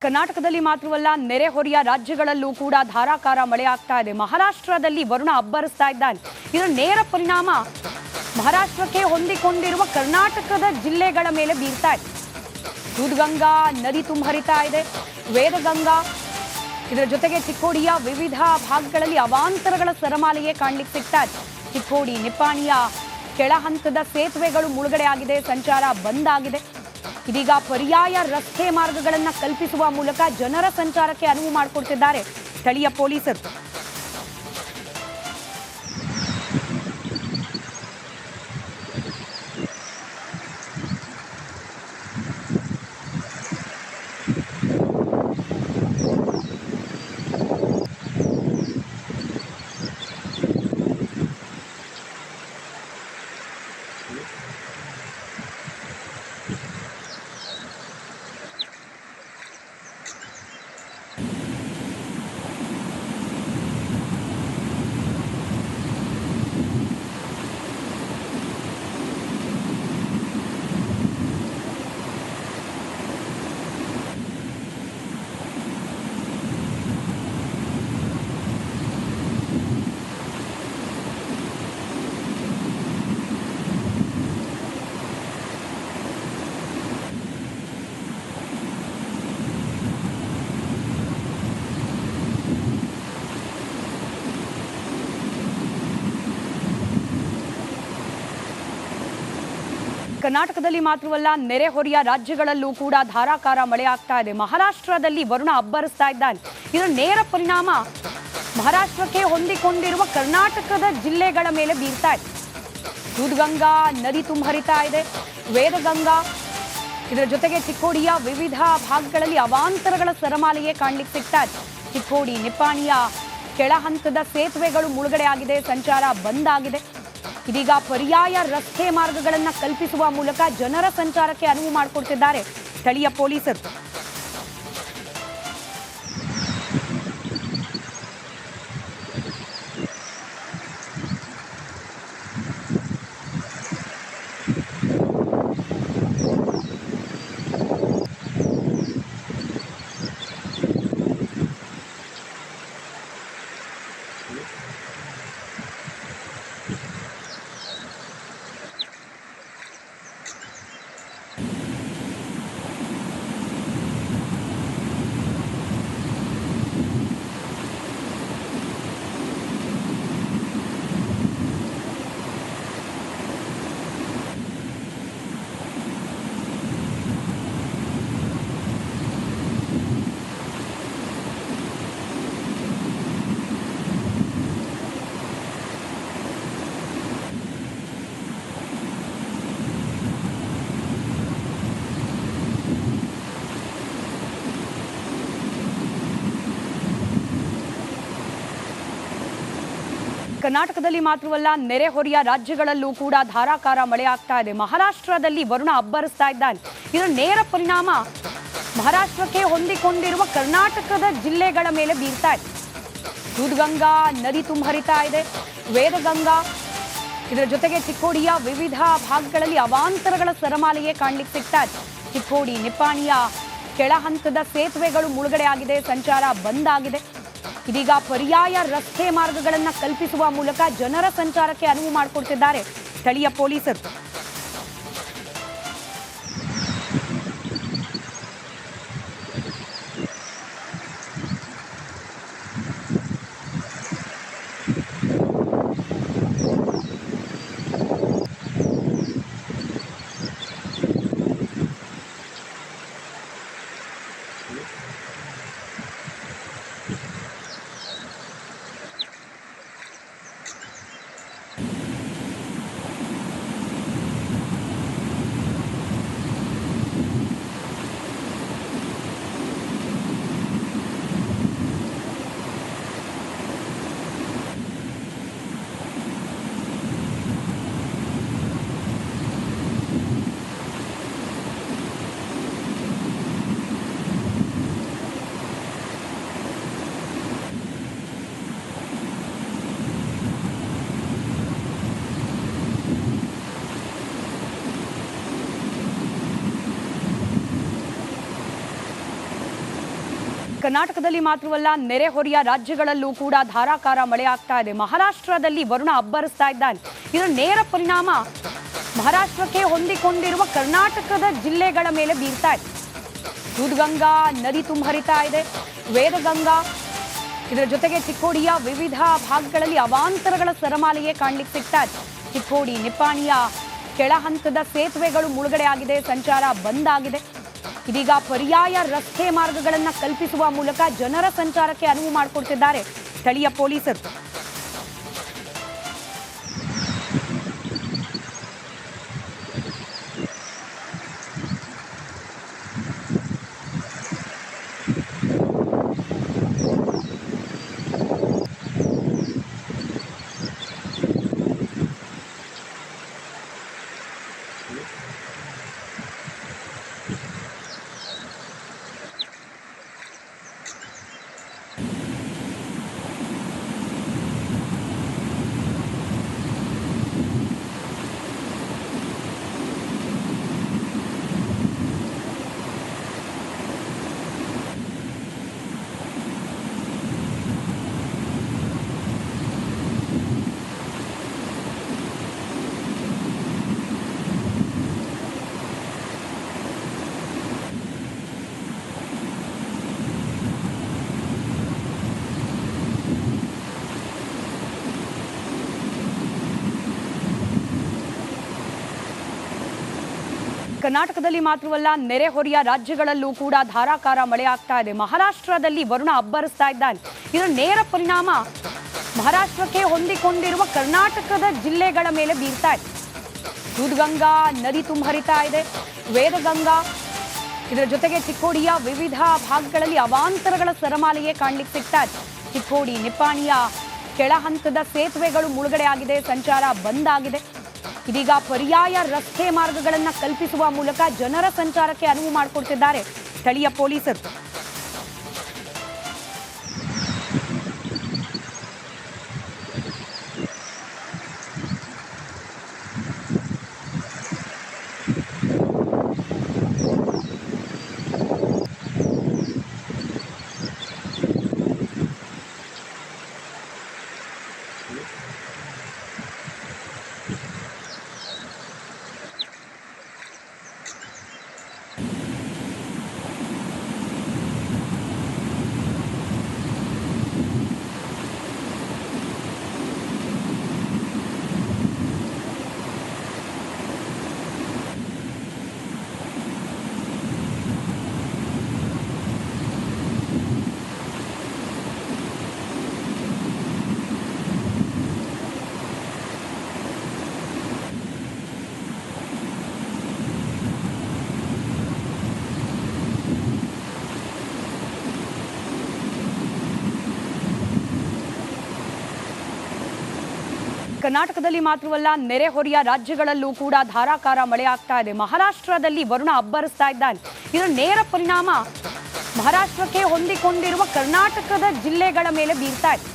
ಕರ್ನಾಟಕದಲ್ಲಿ ಮಾತ್ರವಲ್ಲ ನೆರೆಹೊರೆಯ ರಾಜ್ಯಗಳಲ್ಲೂ ಕೂಡ ಧಾರಾಕಾರ ಮಳೆ ಆಗ್ತಾ ಇದೆ. ಮಹಾರಾಷ್ಟ್ರದಲ್ಲಿ ವರುಣ ಅಬ್ಬರಿಸ್ತಾ ಇದ್ದಾನೆ. ಇದರ ನೇರ ಪರಿಣಾಮ ಮಹಾರಾಷ್ಟ್ರಕ್ಕೆ ಹೊಂದಿಕೊಂಡಿರುವ ಕರ್ನಾಟಕದ ಜಿಲ್ಲೆಗಳ ಮೇಲೆ ಬೀರ್ತಾ ಇದೆ. ದೂಧಗಂಗಾ ನದಿ ತುಂಬರಿತಾ ಇದೆ. ವೇದಗಂಗಾ ಇದರ ಜೊತೆಗೆ ಚಿಕ್ಕೋಡಿಯ ವಿವಿಧ ಭಾಗಗಳಲ್ಲಿ ಅವಾಂತರಗಳ ಸರಮಾಲೆಯೇ ಕಾಣಲಿಕ್ಕೆ ಸಿಗ್ತಾ ಇದೆ. ಚಿಕ್ಕೋಡಿ ನಿಪ್ಪಾಣಿಯ ಕೆಳ ಹಂತದ ಸೇತುವೆಗಳು ಮುಳುಗಡೆ ಆಗಿದೆ, ಸಂಚಾರ ಬಂದ್ ಆಗಿದೆ. ಇದೀಗ ಪರ್ಯಾಯ ರಸ್ತೆ ಮಾರ್ಗಗಳನ್ನು ಕಲ್ಪಿಸುವ ಮೂಲಕ ಜನರ ಸಂಚಾರಕ್ಕೆ ಅನುವು ಮಾಡಿಕೊಡ್ತಿದ್ದಾರೆ ಸ್ಥಳೀಯ ಪೊಲೀಸರು. ಕರ್ನಾಟಕದಲ್ಲಿ ಮಾತ್ರವಲ್ಲ ನೆರೆಹೊರೆಯ ರಾಜ್ಯಗಳಲ್ಲೂ ಕೂಡ ಧಾರಾಕಾರ ಮಳೆ ಆಗ್ತಾ ಇದೆ. ಮಹಾರಾಷ್ಟ್ರದಲ್ಲಿ ವರುಣ ಅಬ್ಬರಿಸ್ತಾ ಇದ್ದಾನೆ. ಇದರ ನೇರ ಪರಿಣಾಮ ಮಹಾರಾಷ್ಟ್ರಕ್ಕೆ ಹೊಂದಿಕೊಂಡಿರುವ ಕರ್ನಾಟಕದ ಜಿಲ್ಲೆಗಳ ಮೇಲೆ ಬೀರ್ತಾ ಇದೆ. ದೂಧಗಂಗಾ ನದಿ ತುಂಬರಿತಾ ಇದೆ. ವೇದಗಂಗಾ ಇದರ ಜೊತೆಗೆ ಚಿಕ್ಕೋಡಿಯ ವಿವಿಧ ಭಾಗಗಳಲ್ಲಿ ಅವಾಂತರಗಳ ಸರಮಾಲೆಯೇ ಕಾಣಲಿಕ್ಕೆ ಸಿಗ್ತಾ ಇದೆ. ಚಿಕ್ಕೋಡಿ ನಿಪ್ಪಾಣಿಯ ಕೆಳ ಹಂತದ ಸೇತುವೆಗಳು ಮುಳುಗಡೆ ಆಗಿದೆ, ಸಂಚಾರ ಬಂದ್ ಆಗಿದೆ. ಇದೀಗ ಪರ್ಯಾಯ ರಸ್ತೆ ಮಾರ್ಗಗಳನ್ನು ಕಲ್ಪಿಸುವ ಮೂಲಕ ಜನರ ಸಂಚಾರಕ್ಕೆ ಅನುವು ಮಾಡಿಕೊಡ್ತಿದ್ದಾರೆ ಸ್ಥಳೀಯ ಪೊಲೀಸರು. ಕರ್ನಾಟಕದಲ್ಲಿ ಮಾತ್ರವಲ್ಲ ನೆರೆಹೊರೆಯ ರಾಜ್ಯಗಳಲ್ಲೂ ಕೂಡ ಧಾರಾಕಾರ ಮಳೆ ಆಗ್ತಾ ಇದೆ. ಮಹಾರಾಷ್ಟ್ರದಲ್ಲಿ ವರುಣ ಅಬ್ಬರಿಸ್ತಾ ಇದ್ದಾನೆ. ಇದರ ನೇರ ಪರಿಣಾಮ ಮಹಾರಾಷ್ಟ್ರಕ್ಕೆ ಹೊಂದಿಕೊಂಡಿರುವ ಕರ್ನಾಟಕದ ಜಿಲ್ಲೆಗಳ ಮೇಲೆ ಬೀರ್ತಾ ಇದೆ. ದೂಧಗಂಗಾ ನದಿ ತುಂಬರಿತಾ ಇದೆ. ವೇದಗಂಗಾ ಇದರ ಜೊತೆಗೆ ಚಿಕ್ಕೋಡಿಯ ವಿವಿಧ ಭಾಗಗಳಲ್ಲಿ ಅವಾಂತರಗಳ ಸರಮಾಲೆಯೇ ಕಾಣಲಿಕ್ಕೆ ಸಿಗ್ತಾ ಇದೆ. ಚಿಕ್ಕೋಡಿ ನಿಪ್ಪಾಣಿಯ ಕೆಳ ಹಂತದ ಸೇತುವೆಗಳು ಮುಳುಗಡೆ ಆಗಿದೆ, ಸಂಚಾರ ಬಂದ್ ಆಗಿದೆ. ಇದೀಗ ಪರ್ಯಾಯ ರಸ್ತೆ ಮಾರ್ಗಗಳನ್ನು ಕಲ್ಪಿಸುವ ಮೂಲಕ ಜನರ ಸಂಚಾರಕ್ಕೆ ಅನುವು ಮಾಡಿಕೊಡ್ತಿದ್ದಾರೆ ಸ್ಥಳೀಯ ಪೊಲೀಸರು. ಕರ್ನಾಟಕದಲ್ಲಿ ಮಾತ್ರವಲ್ಲ ನೆರೆಹೊರೆಯ ರಾಜ್ಯಗಳಲ್ಲೂ ಕೂಡ ಧಾರಾಕಾರ ಮಳೆ ಆಗ್ತಾ ಇದೆ. ಮಹಾರಾಷ್ಟ್ರದಲ್ಲಿ ವರುಣ ಅಬ್ಬರಿಸ್ತಾ ಇದ್ದಾನೆ. ಇದರ ನೇರ ಪರಿಣಾಮ ಮಹಾರಾಷ್ಟ್ರಕ್ಕೆ ಹೊಂದಿಕೊಂಡಿರುವ ಕರ್ನಾಟಕದ ಜಿಲ್ಲೆಗಳ ಮೇಲೆ ಬೀರ್ತಾ ಇದೆ. ದೂದ್ಗಂಗಾ ನದಿ ತುಂಬರಿತಾ ಇದೆ. ವೇದಗಂಗಾ ಇದರ ಜೊತೆಗೆ ಚಿಕ್ಕೋಡಿಯ ವಿವಿಧ ಭಾಗಗಳಲ್ಲಿ ಅವಾಂತರಗಳ ಸರಮಾಲೆಯೇ ಕಾಣಲಿಕ್ಕೆ ಸಿಗ್ತಾ ಇದೆ. ಚಿಕ್ಕೋಡಿ ನಿಪ್ಪಾಣಿಯ ಕೆಳ ಹಂತದ ಸೇತುವೆಗಳು ಮುಳುಗಡೆ ಆಗಿದೆ, ಸಂಚಾರ ಬಂದ್ ಆಗಿದೆ. ಇದೀಗ ಪರ್ಯಾಯ ರಸ್ತೆ ಮಾರ್ಗಗಳನ್ನು ಕಲ್ಪಿಸುವ ಮೂಲಕ ಜನರ ಸಂಚಾರಕ್ಕೆ ಅನುವು ಮಾಡಿಕೊಡ್ತಿದ್ದಾರೆ ಸ್ಥಳೀಯ ಪೊಲೀಸರು. ಕರ್ನಾಟಕದಲ್ಲಿ ಮಾತ್ರವಲ್ಲ ನೆರೆಹೊರೆಯ ರಾಜ್ಯಗಳಲ್ಲೂ ಕೂಡ ಧಾರಾಕಾರ ಮಳೆ ಆಗ್ತಾ ಇದೆ. ಮಹಾರಾಷ್ಟ್ರದಲ್ಲಿ ವರುಣ ಅಬ್ಬರಿಸ್ತಾ ಇದ್ದಾನೆ. ಇದರ ನೇರ ಪರಿಣಾಮ ಮಹಾರಾಷ್ಟ್ರಕ್ಕೆ ಹೊಂದಿಕೊಂಡಿರುವ ಕರ್ನಾಟಕದ ಜಿಲ್ಲೆಗಳ ಮೇಲೆ ಬೀರ್ತಾ ಇದೆ. ದೂದ್ಗಂಗಾ ನದಿ ತುಂಬರಿತಾ ಇದೆ. ವೇದಗಂಗಾ ಇದರ ಜೊತೆಗೆ ಚಿಕ್ಕೋಡಿಯ ವಿವಿಧ ಭಾಗಗಳಲ್ಲಿ ಅವಾಂತರಗಳ ಸರಮಾಲೆಯೇ ಕಾಣಲಿಕ್ಕೆ ಸಿಗ್ತಾ ಇದೆ. ಚಿಕ್ಕೋಡಿ ನಿಪ್ಪಾಣಿಯ ಕೆಳ ಹಂತದ ಸೇತುವೆಗಳು ಮುಳುಗಡೆ ಆಗಿದೆ, ಸಂಚಾರ ಬಂದ್ ಆಗಿದೆ. ಇದೀಗ ಪರ್ಯಾಯ ರಸ್ತೆ ಮಾರ್ಗಗಳನ್ನು ಕಲ್ಪಿಸುವ ಮೂಲಕ ಜನರ ಸಂಚಾರಕ್ಕೆ ಅನುವು ಮಾಡಿಕೊಡ್ತಿದ್ದಾರೆ ಸ್ಥಳೀಯ ಪೊಲೀಸರು. ಕರ್ನಾಟಕದಲ್ಲಿ ಮಾತ್ರವಲ್ಲ ನೆರೆಹೊರೆಯ ರಾಜ್ಯಗಳಲ್ಲೂ ಕೂಡ ಧಾರಾಕಾರ ಮಳೆ ಆಗ್ತಾ ಇದೆ. ಮಹಾರಾಷ್ಟ್ರದಲ್ಲಿ ವರುಣ ಅಬ್ಬರಿಸ್ತಾ ಇದ್ದಾನೆ. ಇದರ ನೇರ ಪರಿಣಾಮ ಮಹಾರಾಷ್ಟ್ರಕ್ಕೆ ಹೊಂದಿಕೊಂಡಿರುವ ಕರ್ನಾಟಕದ ಜಿಲ್ಲೆಗಳ ಮೇಲೆ ಬೀರ್ತಾ ಇದೆ.